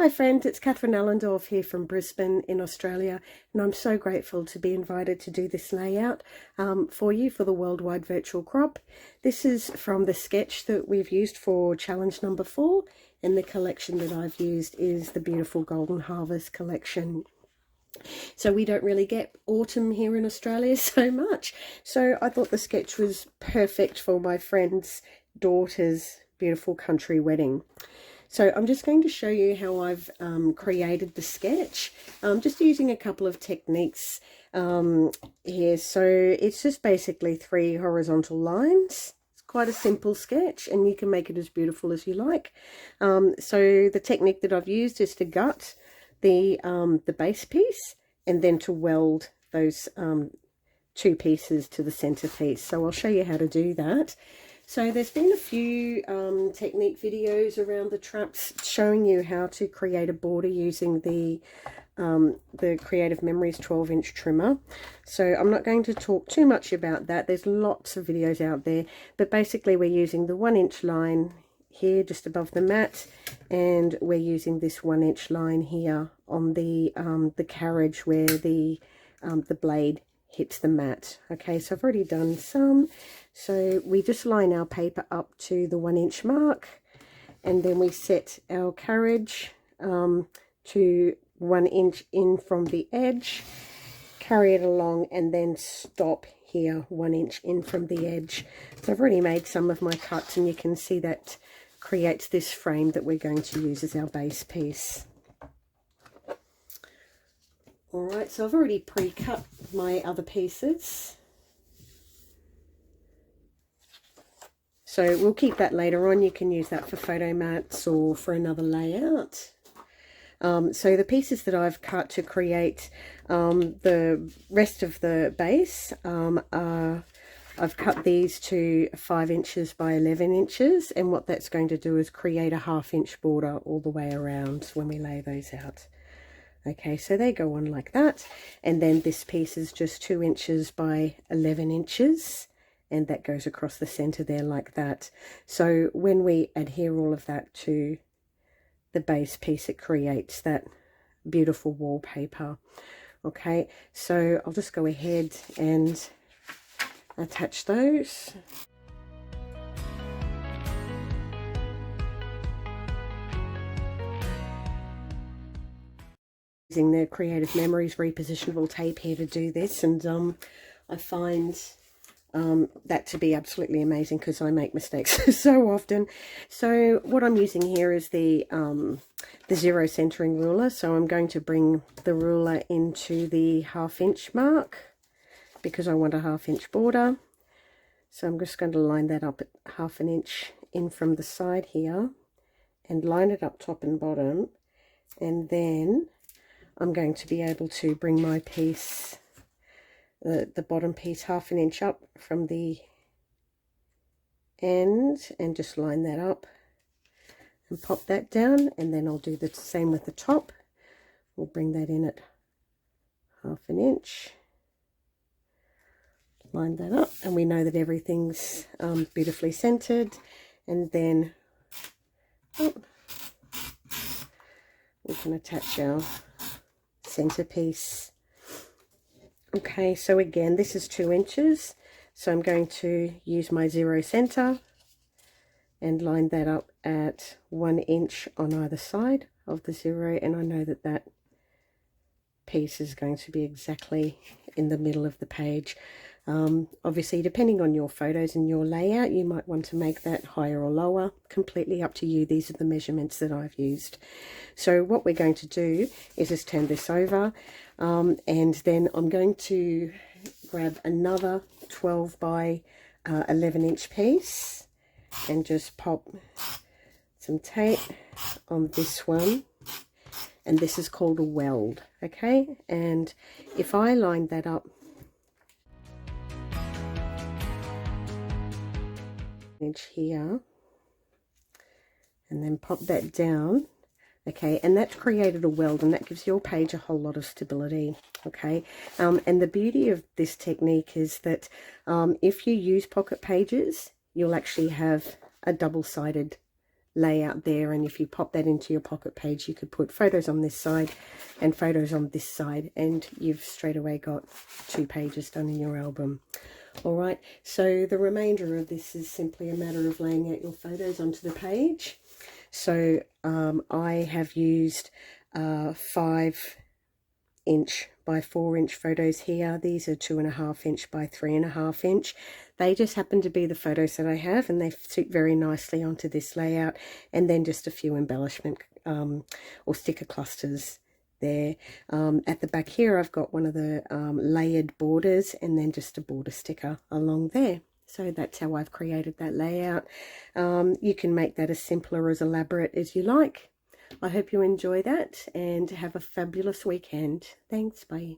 Hi friends, it's Catherine Allendorf here from Brisbane in Australia, and I'm so grateful to be invited to do this layout for you for the Worldwide Virtual Crop. This is from the sketch that we've used for challenge number 4, and the collection that I've used is the beautiful Golden Harvest collection. So we don't really get autumn here in Australia so much, so I thought the sketch was perfect for my friend's daughter's beautiful country wedding. So I'm just going to show you how I've created the sketch, just using a couple of techniques here. So it's just basically 3 horizontal lines. It's quite a simple sketch, and you can make it as beautiful as you like. So the technique that I've used is to gut the base piece and then to weld those 2 pieces to the center piece. So I'll show you how to do that. So there's been a few technique videos around the traps showing you how to create a border using the Creative Memories 12-inch trimmer. So I'm not going to talk too much about that. There's lots of videos out there, but basically we're using the 1-inch line here just above the mat, and we're using this 1-inch line here on the carriage where the blade hits the mat. Okay, so I've already done some. So we just line our paper up to the 1-inch mark, and then we set our carriage to 1 inch in from the edge, carry it along, and then stop here 1 inch in from the edge. So I've already made some of my cuts, and you can see that creates this frame that we're going to use as our base piece. Alright, so I've already pre-cut my other pieces. So we'll keep that later on. You can use that for photo mats or for another layout. So the pieces that I've cut to create the rest of the base I've cut these to 5 inches by 11 inches, and what that's going to do is create a 1/2 inch border all the way around when we lay those out. Okay, so they go on like that, and then this piece is just 2 inches by 11 inches, and that goes across the center there like that. So when we adhere all of that to the base piece, it creates that beautiful wallpaper. Okay, so I'll just go ahead and attach those. Using the Creative Memories repositionable tape here to do this, and I find that to be absolutely amazing because I make mistakes so often. So what I'm using here is the 0 centering ruler. So I'm going to bring the ruler into the 1/2 inch mark because I want a 1/2 inch border. So I'm just going to line that up at 1/2 inch in from the side here and line it up top and bottom, and then I'm going to be able to bring my piece, the bottom piece, 1/2 inch up from the end, and just line that up and pop that down, and then I'll do the same with the top. We'll bring that in at 1/2 inch, line that up, and we know that everything's beautifully centered, and then we can attach our centerpiece. Okay, so again, this is 2 inches, so I'm going to use my 0 center and line that up at 1 inch on either side of the 0, and I know that that piece is going to be exactly in the middle of the page. Obviously, depending on your photos and your layout, you might want to make that higher or lower, completely up to you. These are the measurements that I've used. So what we're going to do is just turn this over, and then I'm going to grab another 12 by 11 inch piece and just pop some tape on this one, and this is called a weld. Okay, and if I line that up inch here and then pop that down, okay, and that's created a weld, and that gives your page a whole lot of stability. Okay, and the beauty of this technique is that if you use pocket pages, you'll actually have a double-sided layout there, and if you pop that into your pocket page, you could put photos on this side and photos on this side, and you've straight away got 2 pages done in your album. All right, so the remainder of this is simply a matter of laying out your photos onto the page. So I have used 5" by 4" photos here. These are 2.5" by 3.5". They just happen to be the photos that I have, and they suit very nicely onto this layout. And then just a few embellishment or sticker clusters there. At the back here, I've got one of the layered borders, and then just a border sticker along there. So that's how I've created that layout. You can make that as simple or as elaborate as you like. I hope you enjoy that and have a fabulous weekend. Thanks, bye.